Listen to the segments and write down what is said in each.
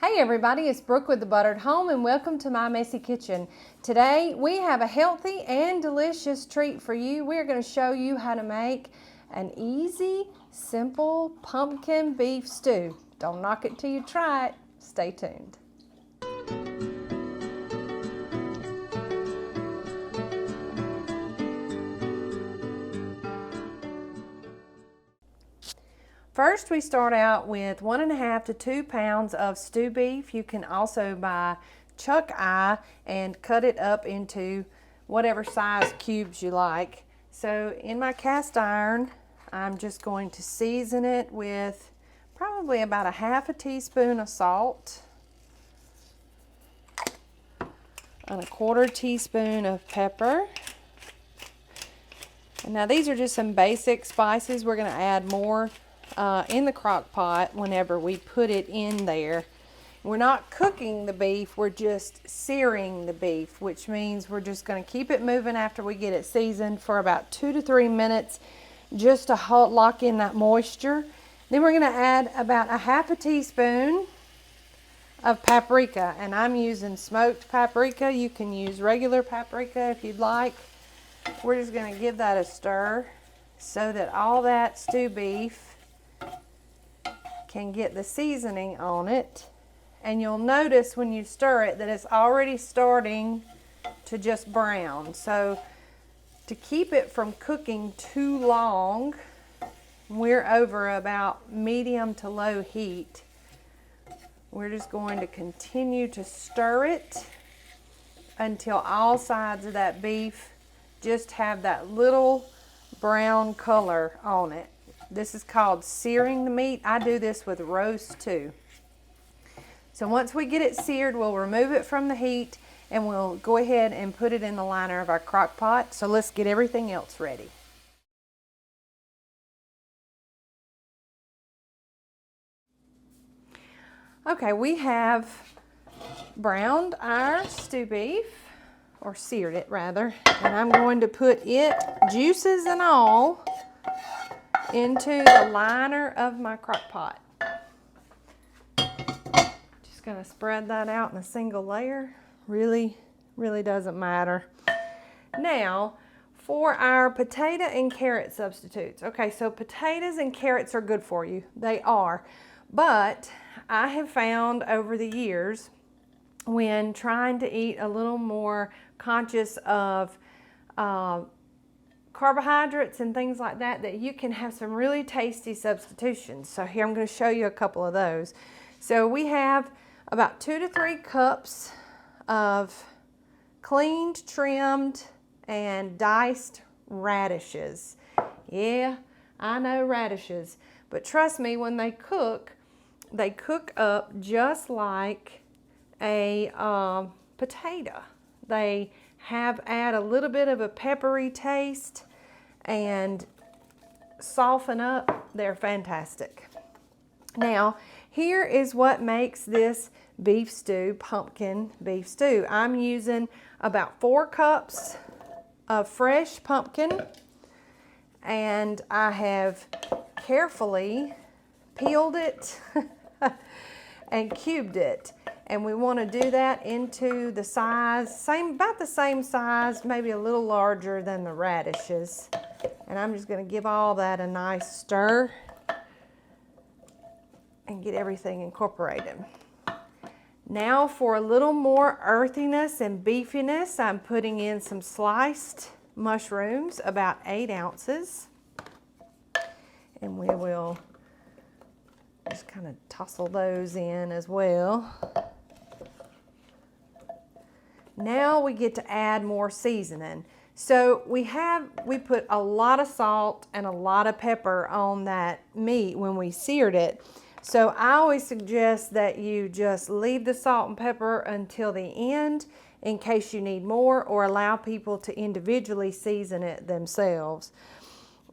Hey everybody, it's Brooke with The Buttered Home and welcome to my messy kitchen. Today we have a healthy and delicious treat for you. We're going to show you how to make an easy, simple pumpkin beef stew. Don't knock it till you try it. Stay tuned. First, we start out with 1.5 to 2 pounds of stew beef. You can also buy chuck eye and cut it up into whatever size cubes you like. So in my cast iron, I'm just going to season it with probably about 1/2 teaspoon of salt and 1/4 teaspoon of pepper. And now these are just some basic spices. We're going to add more in the crock pot whenever we put it in there. We're not cooking the beef, we're just searing the beef, which means we're just going to keep it moving after we get it seasoned for about 2 to 3 minutes just to lock in that moisture. Then we're going to add about 1/2 teaspoon of paprika, and I'm using smoked paprika. You can use regular paprika if you'd like. We're just going to give that a stir so that all that stew beef can get the seasoning on it. And you'll notice when you stir it that it's already starting to just brown. So to keep it from cooking too long, we're over about medium to low heat. We're just going to continue to stir it until all sides of that beef just have that little brown color on it. This is called searing the meat. I do this with roast too. So once we get it seared, we'll remove it from the heat and we'll go ahead and put it in the liner of our crock pot. So let's get everything else ready. Okay, we have browned our stew beef, or seared it rather, and I'm going to put it, juices and all, into the liner of my crock pot. Just going to spread that out in a single layer. Really doesn't matter. Now, for our potato and carrot substitutes. Okay, so potatoes and carrots are good for you. They are. But I have found over the years, when trying to eat a little more conscious of carbohydrates and things like that, that you can have some really tasty substitutions. So here I'm going to show you a couple of those. So we have about 2 to 3 cups of cleaned, trimmed, and diced radishes. Yeah, I know radishes, but trust me, when they cook up just like a potato. They add a little bit of a peppery taste and soften up. They're fantastic. Now, here is what makes this beef stew, pumpkin beef stew. I'm using about 4 cups of fresh pumpkin, and I have carefully peeled it and cubed it. And we want to do that into the size, about the same size, maybe a little larger than the radishes. And I'm just going to give all that a nice stir and get everything incorporated. Now for a little more earthiness and beefiness, I'm putting in some sliced mushrooms, about 8 ounces. And we will just kind of tossle those in as well. Now we get to add more seasoning. So we put a lot of salt and a lot of pepper on that meat when we seared it. So I always suggest that you just leave the salt and pepper until the end in case you need more, or allow people to individually season it themselves.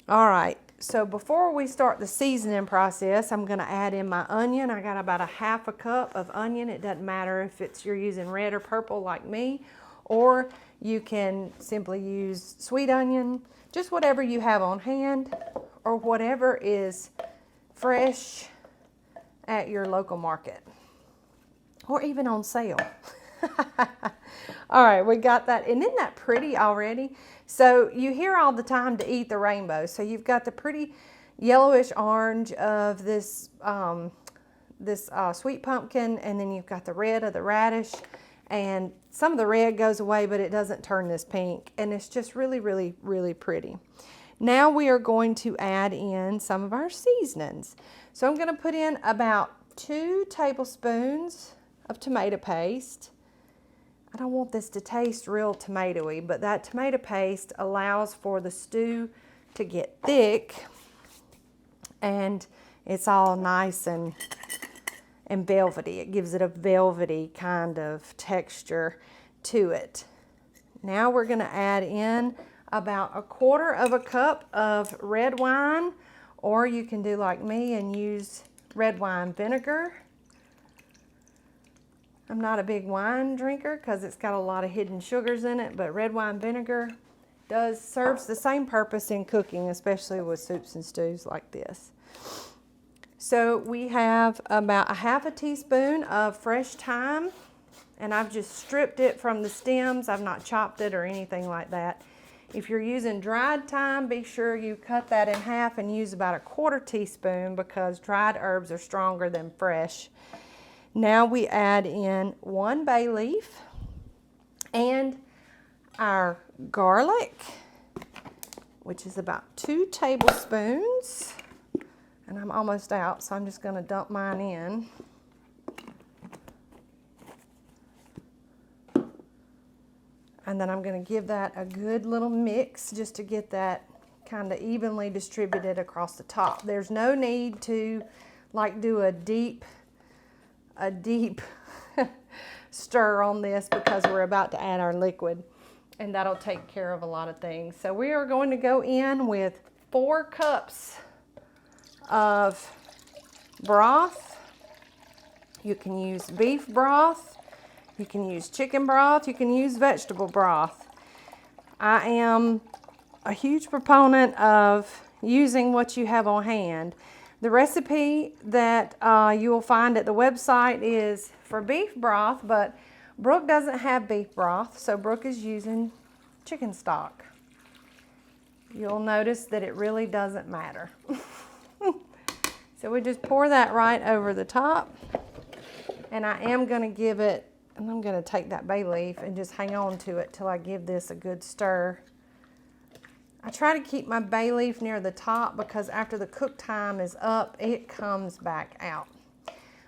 All right. So before we start the seasoning process, I'm going to add in my onion. I got about 1/2 cup of onion. It doesn't matter if you're using red or purple like me, or you can simply use sweet onion, just whatever you have on hand, or whatever is fresh at your local market. or even on sale. All right, we got that. And isn't that pretty already? So you hear all the time to eat the rainbow. So you've got the pretty yellowish orange of this, sweet pumpkin, and then you've got the red of the radish. And some of the red goes away, but it doesn't turn this pink. And it's just really, really, really pretty. Now we are going to add in some of our seasonings. So I'm going to put in about 2 tablespoons of tomato paste. I don't want this to taste real tomatoey, but that tomato paste allows for the stew to get thick, and it's all nice and velvety. It gives it a velvety kind of texture to it. Now we're going to add in about 1/4 cup of red wine, or you can do like me and use red wine vinegar. I'm not a big wine drinker because it's got a lot of hidden sugars in it, but red wine vinegar serves the same purpose in cooking, especially with soups and stews like this. So we have about 1/2 teaspoon of fresh thyme, and I've just stripped it from the stems. I've not chopped it or anything like that. If you're using dried thyme, be sure you cut that in half and use about 1/4 teaspoon because dried herbs are stronger than fresh. Now we add in 1 bay leaf and our garlic, which is about 2 tablespoons. And I'm almost out, so I'm just going to dump mine in. And then I'm going to give that a good little mix just to get that kind of evenly distributed across the top. There's no need to like do a deep stir on this because we're about to add our liquid, and that'll take care of a lot of things. So we are going to go in with 4 cups of broth. You can use beef broth, you can use chicken broth, you can use vegetable broth. I am a huge proponent of using what you have on hand. The recipe that you will find at the website is for beef broth, but Brooke doesn't have beef broth, so Brooke is using chicken stock. You'll notice that it really doesn't matter. So we just pour that right over the top, and I am going to give it, and I'm going to take that bay leaf and just hang on to it till I give this a good stir. I try to keep my bay leaf near the top because after the cook time is up, it comes back out.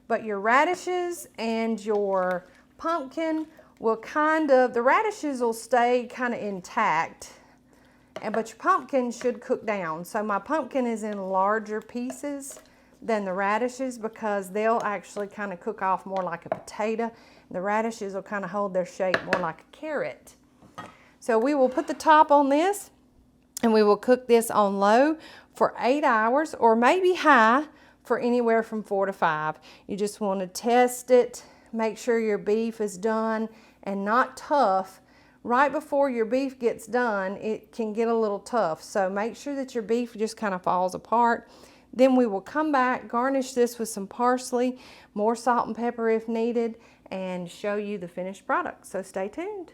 But your radishes and your pumpkin will the radishes will stay kind of intact, but your pumpkin should cook down. So my pumpkin is in larger pieces than the radishes because they'll actually kind of cook off more like a potato. The radishes will kind of hold their shape more like a carrot. So we will put the top on this, and we will cook this on low for 8 hours, or maybe high for anywhere from 4 to 5. You just want to test it, make sure your beef is done and not tough. Right before your beef gets done, it can get a little tough. So make sure that your beef just kind of falls apart. Then we will come back, garnish this with some parsley, more salt and pepper if needed, and show you the finished product. So stay tuned.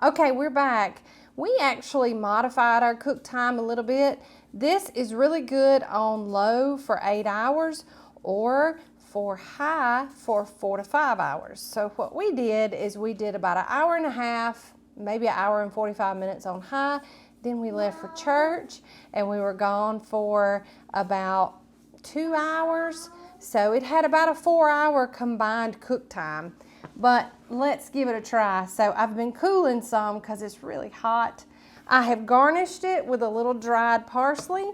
Okay, we're back. We actually modified our cook time a little bit. This is really good on low for 8 hours or for high for 4 to 5 hours. So what we did is we did about 1.5 hours, maybe 1 hour and 45 minutes on high. Then we left for church and we were gone for about 2 hours. So it had about a 4-hour combined cook time. But let's give it a try. So I've been cooling some because it's really hot. I have garnished it with a little dried parsley,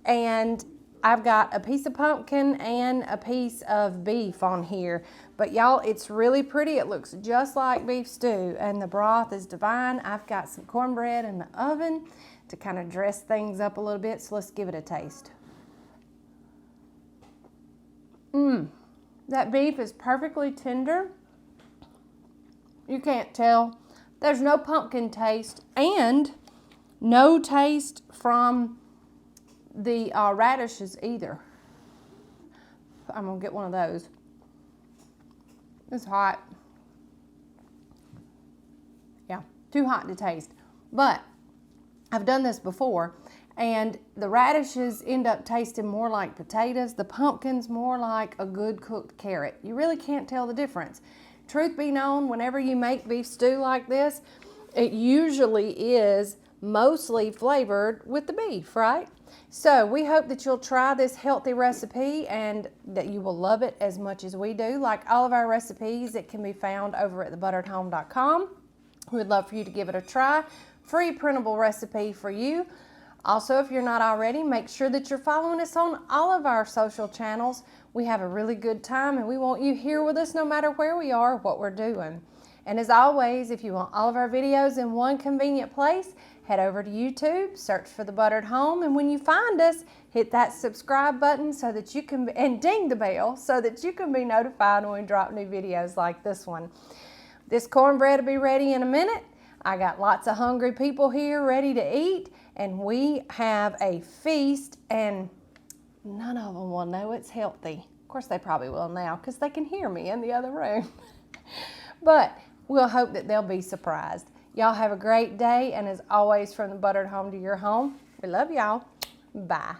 and I've got a piece of pumpkin and a piece of beef on here. But y'all, it's really pretty. It looks just like beef stew, and the broth is divine. I've got some cornbread in the oven to kind of dress things up a little bit, so let's give it a taste. That beef is perfectly tender. You can't tell. There's no pumpkin taste and no taste from the radishes either. I'm gonna get one of those. It's hot. Yeah, too hot to taste. But I've done this before, and the radishes end up tasting more like potatoes. The pumpkin's more like a good cooked carrot. You really can't tell the difference. Truth be known, whenever you make beef stew like this, it usually is mostly flavored with the beef, right? So we hope that you'll try this healthy recipe and that you will love it as much as we do. Like all of our recipes, it can be found over at thebutteredhome.com. We would love for you to give it a try. Free printable recipe for you. Also, if you're not already, make sure that you're following us on all of our social channels. We have a really good time and we want you here with us no matter where we are or what we're doing. And as always, if you want all of our videos in one convenient place, head over to YouTube, search for The Buttered Home, and when you find us, hit that subscribe button so that you can, and ding the bell so that you can be notified when we drop new videos like this one. This cornbread will be ready in a minute. I got lots of hungry people here ready to eat, and we have a feast, and none of them will know it's healthy. Of course, they probably will now because they can hear me in the other room. But we'll hope that they'll be surprised. Y'all have a great day, and as always, from the Buttered Home to your home, we love y'all. Bye.